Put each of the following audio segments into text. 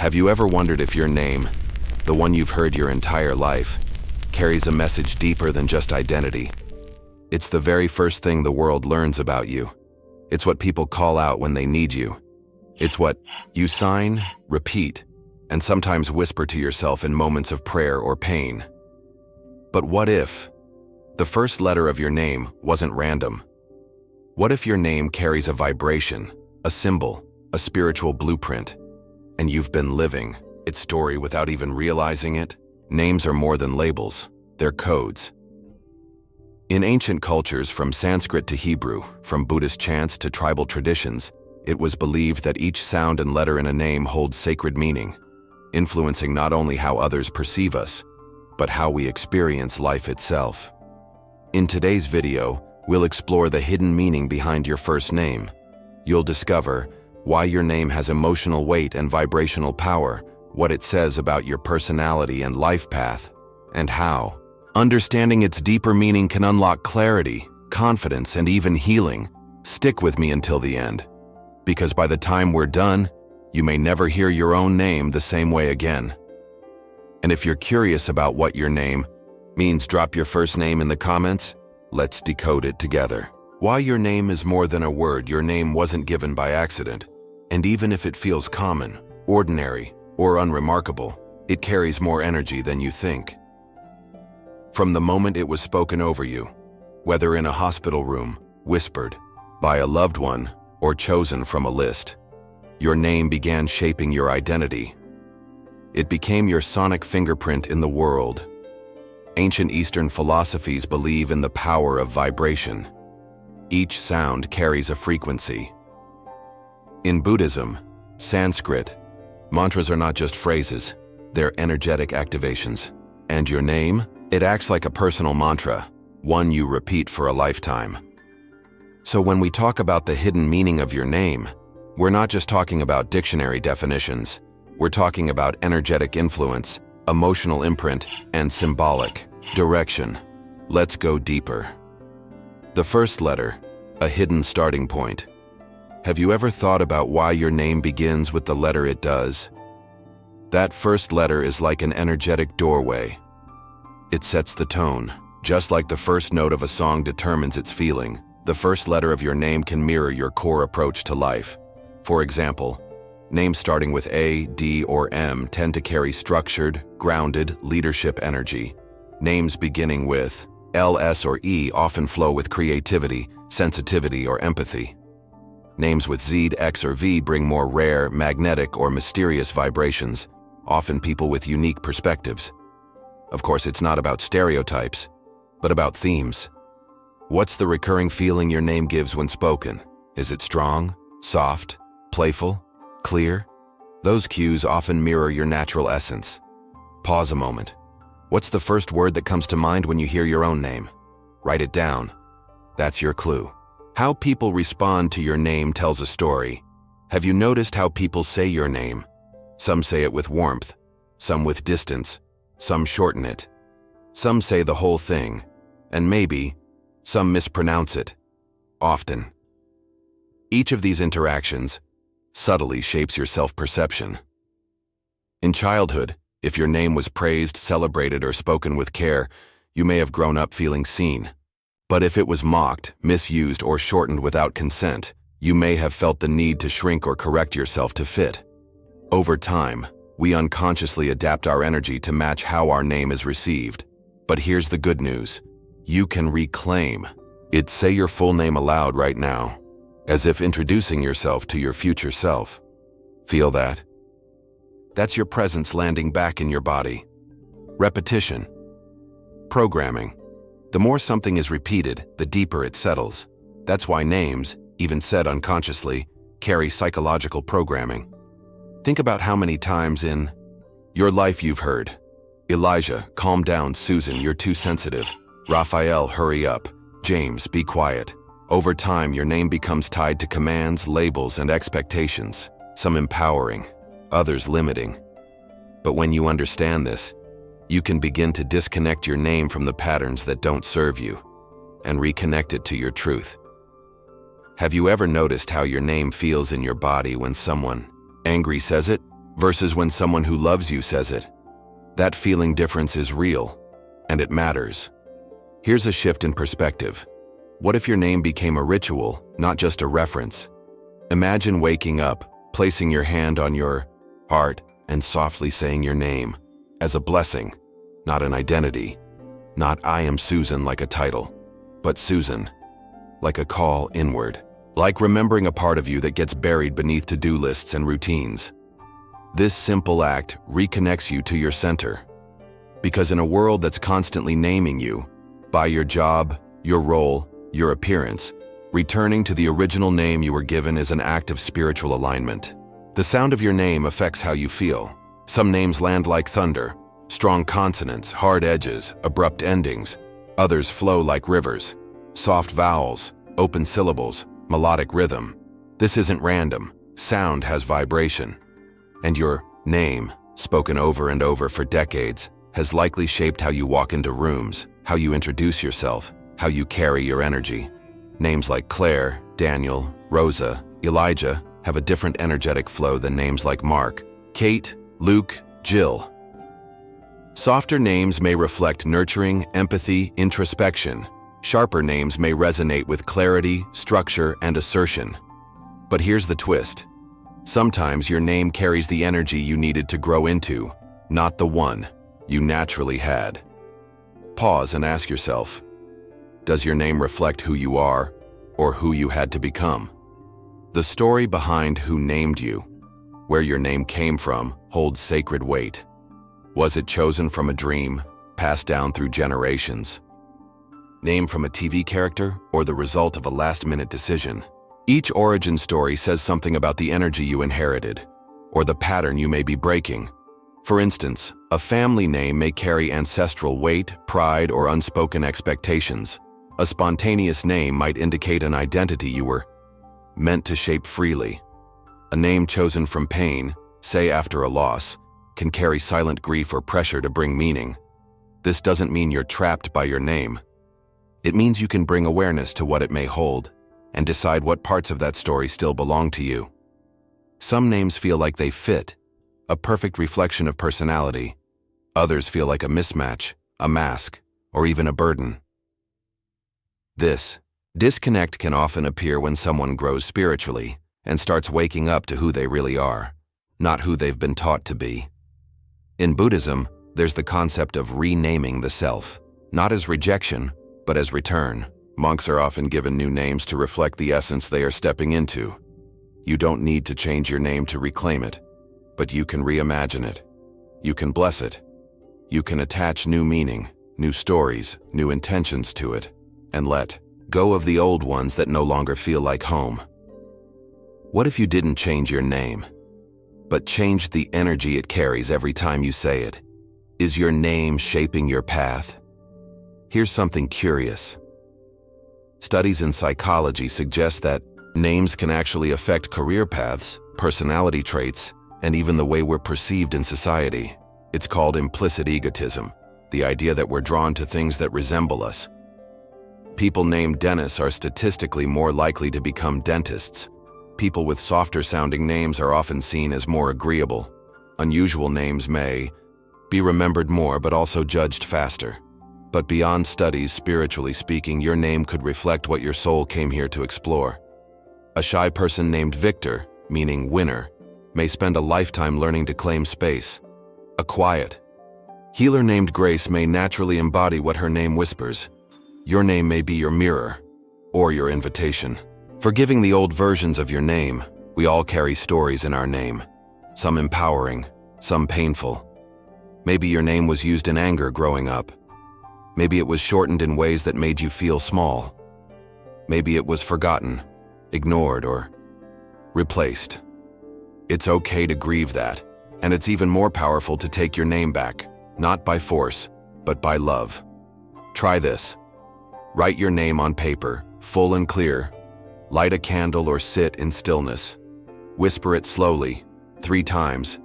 Have you ever wondered if your name, the one you've heard your entire life, carries a message deeper than just identity? It's the very first thing the world learns about you. It's what people call out when they need you. It's what you sign, repeat, and sometimes whisper to yourself in moments of prayer or pain. But what if the first letter of your name wasn't random? What if your name carries a vibration, a symbol, a spiritual blueprint, and you've been living its story without even realizing it? Names are more than labels, they're codes. In ancient cultures, from Sanskrit to Hebrew, from Buddhist chants to tribal traditions, it was believed that each sound and letter in a name holds sacred meaning, influencing not only how others perceive us, but how we experience life itself. In today's video, we'll explore the hidden meaning behind your first name. You'll discover why your name has emotional weight and vibrational power, what it says about your personality and life path, and how understanding its deeper meaning can unlock clarity, confidence, and even healing. Stick with me until the end, because by the time we're done, you may never hear your own name the same way again. And if you're curious about what your name means, drop your first name in the comments. Let's decode it together. Why your name is more than a word. Your name wasn't given by accident. And even if it feels common, ordinary, or unremarkable, it carries more energy than you think. From the moment it was spoken over you, whether in a hospital room, whispered, by a loved one, or chosen from a list, your name began shaping your identity. It became your sonic fingerprint in the world. Ancient Eastern philosophies believe in the power of vibration. Each sound carries a frequency. In Buddhism, Sanskrit, mantras are not just phrases, they're energetic activations. And your name? It acts like a personal mantra, one you repeat for a lifetime. So when we talk about the hidden meaning of your name, we're not just talking about dictionary definitions. We're talking about energetic influence, emotional imprint, and symbolic direction. Let's go deeper. The first letter, a hidden starting point. Have you ever thought about why your name begins with the letter it does? That first letter is like an energetic doorway. It sets the tone. Just like the first note of a song determines its feeling, the first letter of your name can mirror your core approach to life. For example, names starting with A, D, or M tend to carry structured, grounded, leadership energy. Names beginning with L, S, or E often flow with creativity, sensitivity, or empathy. Names with Z, X, or V bring more rare, magnetic, or mysterious vibrations, often people with unique perspectives. Of course, it's not about stereotypes, but about themes. What's the recurring feeling your name gives when spoken? Is it strong, soft, playful, clear? Those cues often mirror your natural essence. Pause a moment. What's the first word that comes to mind when you hear your own name? Write it down. That's your clue. How people respond to your name tells a story. Have you noticed how people say your name? Some say it with warmth, some with distance, some shorten it. Some say the whole thing, and maybe some mispronounce it. Often. Each of these interactions subtly shapes your self-perception. In childhood, if your name was praised, celebrated, or spoken with care, you may have grown up feeling seen. But if it was mocked, misused, or shortened without consent, you may have felt the need to shrink or correct yourself to fit. Over time, we unconsciously adapt our energy to match how our name is received. But here's the good news. You can reclaim it. Say your full name aloud right now, as if introducing yourself to your future self. Feel that? That's your presence landing back in your body. Repetition. Programming. The more something is repeated, the deeper it settles. That's why names, even said unconsciously, carry psychological programming. Think about how many times in your life you've heard, Elijah, calm down. Susan, you're too sensitive. Raphael, hurry up. James, be quiet. Over time, your name becomes tied to commands, labels, and expectations, some empowering, others limiting. But when you understand this, you can begin to disconnect your name from the patterns that don't serve you and reconnect it to your truth. Have you ever noticed how your name feels in your body when someone angry says it? versus when someone who loves you says it. That feeling difference is real, and it matters. Here's a shift in perspective. What if your name became a ritual, not just a reference? Imagine waking up, placing your hand on your heart, and softly saying your name as a blessing, not an identity. Not "I am Susan" like a title, but Susan, like a call inward, like remembering a part of you that gets buried beneath to-do lists and routines. This simple act reconnects you to your center. Because in a world that's constantly naming you, by your job, your role, your appearance, returning to the original name you were given is an act of spiritual alignment. The sound of your name affects how you feel. Some names land like thunder, strong consonants, hard edges, abrupt endings. Others flow like rivers, soft vowels, open syllables, melodic rhythm. This isn't random. Sound has vibration. And your name, spoken over and over for decades, has likely shaped how you walk into rooms, how you introduce yourself, how you carry your energy. Names like Claire, Daniel, Rosa, Elijah have a different energetic flow than names like Mark, Kate, Luke, Jill. Softer names may reflect nurturing, empathy, introspection. Sharper names may resonate with clarity, structure, and assertion. But here's the twist. Sometimes your name carries the energy you needed to grow into, not the one you naturally had. Pause and ask yourself, does your name reflect who you are or who you had to become? The story behind who named you, where your name came from, holds sacred weight. Was it chosen from a dream, passed down through generations? Name from a TV character or the result of a last-minute decision? Each origin story says something about the energy you inherited, or the pattern you may be breaking. For instance, a family name may carry ancestral weight, pride, or unspoken expectations. A spontaneous name might indicate an identity you were meant to shape freely. A name chosen from pain, say after a loss, can carry silent grief or pressure to bring meaning. This doesn't mean you're trapped by your name. It means you can bring awareness to what it may hold and decide what parts of that story still belong to you. Some names feel like they fit, a perfect reflection of personality. Others feel like a mismatch, a mask, or even a burden. This disconnect can often appear when someone grows spiritually and starts waking up to who they really are, not who they've been taught to be. In Buddhism, there's the concept of renaming the self, not as rejection, but as return. Monks are often given new names to reflect the essence they are stepping into. You don't need to change your name to reclaim it, but you can reimagine it. You can bless it. You can attach new meaning, new stories, new intentions to it, and let go of the old ones that no longer feel like home. What if you didn't change your name, but changed the energy it carries every time you say it? Is your name shaping your path? Here's something curious. Studies in psychology suggest that names can actually affect career paths, personality traits, and even the way we're perceived in society. It's called implicit egotism, the idea that we're drawn to things that resemble us. People named Dennis are statistically more likely to become dentists. People with softer-sounding names are often seen as more agreeable. Unusual names may be remembered more but also judged faster. But beyond studies, spiritually speaking, your name could reflect what your soul came here to explore. A shy person named Victor, meaning winner, may spend a lifetime learning to claim space. A quiet healer named Grace may naturally embody what her name whispers. Your name may be your mirror or your invitation. Forgiving the old versions of your name, we all carry stories in our name, some empowering, some painful. Maybe your name was used in anger growing up. Maybe it was shortened in ways that made you feel small. Maybe it was forgotten, ignored, or replaced. It's okay to grieve that, and it's even more powerful to take your name back, not by force, but by love. Try this. Write your name on paper, full and clear. Light a candle or sit in stillness. Whisper it slowly, 3 times,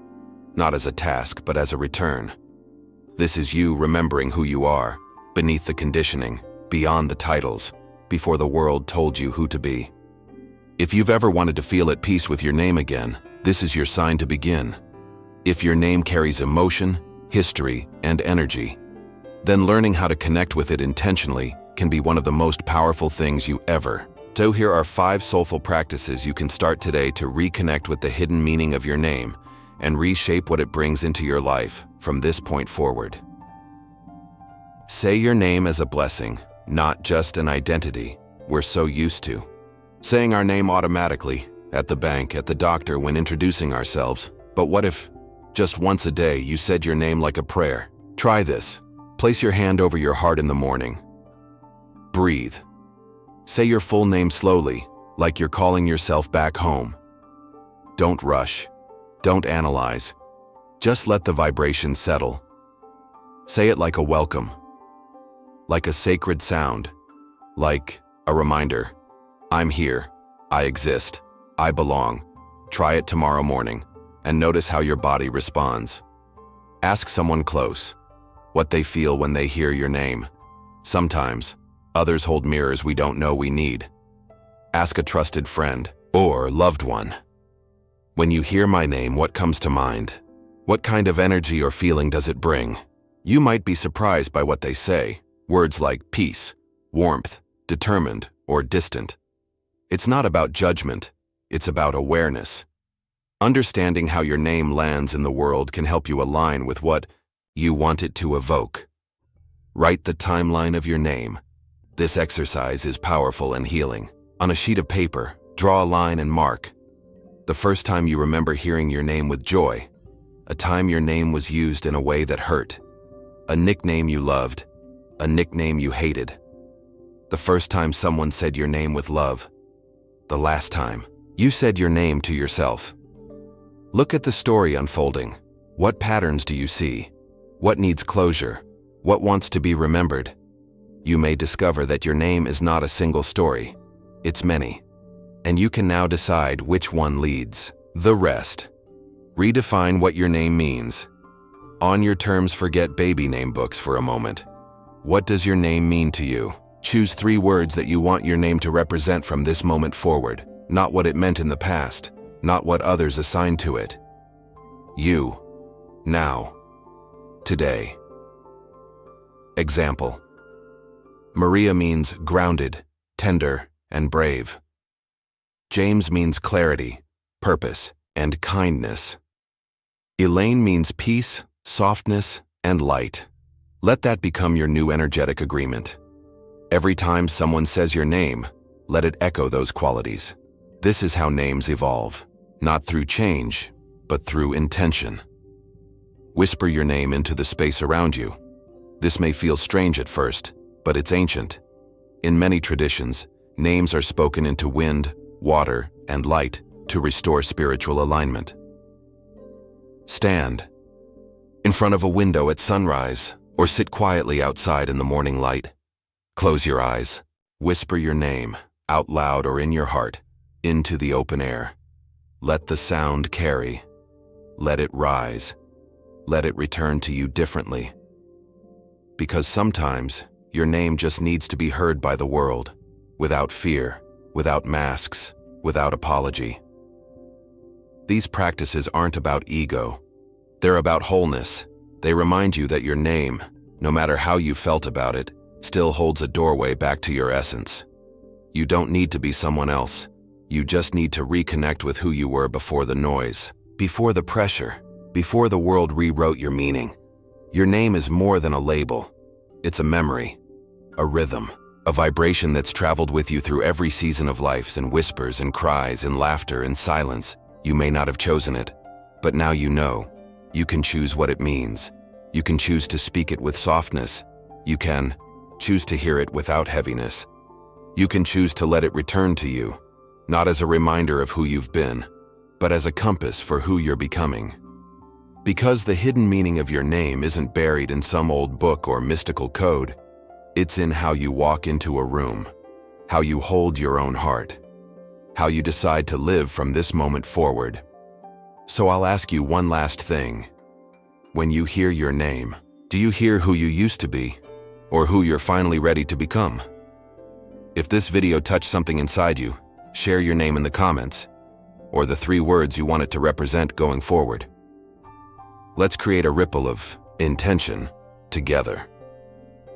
not as a task, but as a return. This is you remembering who you are, beneath the conditioning, beyond the titles, before the world told you who to be. If you've ever wanted to feel at peace with your name again, this is your sign to begin. If your name carries emotion, history, and energy, then learning how to connect with it intentionally can be one of the most powerful things you ever. So here are 5 soulful practices you can start today to reconnect with the hidden meaning of your name and reshape what it brings into your life from this point forward. Say your name as a blessing, not just an identity we're so used to. Saying our name automatically, at the bank, at the doctor, when introducing ourselves. But what if, just once a day, you said your name like a prayer? Try this. Place your hand over your heart in the morning. Breathe. Say your full name slowly, like you're calling yourself back home. Don't rush. Don't analyze. Just let the vibration settle. Say it like a welcome, like a sacred sound, like a reminder. I'm here. I exist. I belong. Try it tomorrow morning and notice how your body responds. Ask someone close what they feel when they hear your name. Sometimes, others hold mirrors we don't know we need. Ask a trusted friend or loved one. When you hear my name, what comes to mind? What kind of energy or feeling does it bring? You might be surprised by what they say. Words like peace, warmth, determined, or distant. It's not about judgment, it's about awareness. Understanding how your name lands in the world can help you align with what you want it to evoke. Write the timeline of your name. This exercise is powerful and healing. On a sheet of paper, draw a line and mark. The first time you remember hearing your name with joy, a time your name was used in a way that hurt, a nickname you loved, a nickname you hated. The first time someone said your name with love, the last time you said your name to yourself. Look at the story unfolding. What patterns do you see? What needs closure? What wants to be remembered? You may discover that your name is not a single story. It's many. And you can now decide which one leads the rest. Redefine what your name means. On your terms, forget baby name books for a moment. What does your name mean to you? Choose 3 words that you want your name to represent from this moment forward, not what it meant in the past, not what others assigned to it. You. Now. Today. Example. Maria means grounded, tender, and brave. James means clarity, purpose, and kindness. Elaine means peace, softness, and light. Let that become your new energetic agreement. Every time someone says your name, let it echo those qualities. This is how names evolve, not through change, but through intention. Whisper your name into the space around you. This may feel strange at first, but it's ancient. In many traditions, names are spoken into wind, water, and light to restore spiritual alignment. Stand in front of a window at sunrise, or sit quietly outside in the morning light. Close your eyes. Whisper your name, out loud or in your heart, into the open air. Let the sound carry. Let it rise. Let it return to you differently. Because sometimes, your name just needs to be heard by the world, without fear, without masks, without apology. These practices aren't about ego. They're about wholeness. They remind you that your name, no matter how you felt about it, still holds a doorway back to your essence. You don't need to be someone else. You just need to reconnect with who you were before the noise, before the pressure, before the world rewrote your meaning. Your name is more than a label. It's a memory, a rhythm, a vibration that's traveled with you through every season of life, in whispers and cries, in laughter and silence. You may not have chosen it, but now you know. You can choose what it means. You can choose to speak it with softness. You can choose to hear it without heaviness. You can choose to let it return to you, not as a reminder of who you've been, but as a compass for who you're becoming. Because the hidden meaning of your name isn't buried in some old book or mystical code. It's in how you walk into a room, how you hold your own heart, how you decide to live from this moment forward. So I'll ask you one last thing. When you hear your name, do you hear who you used to be, or who you're finally ready to become? If this video touched something inside you, share your name in the comments, or the 3 words you want it to represent going forward. Let's create a ripple of intention together.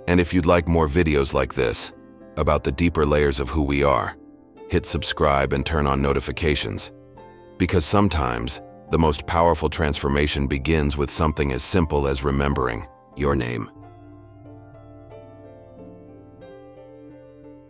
And if you'd like more videos like this, about the deeper layers of who we are, hit subscribe and turn on notifications. Because sometimes, the most powerful transformation begins with something as simple as remembering your name.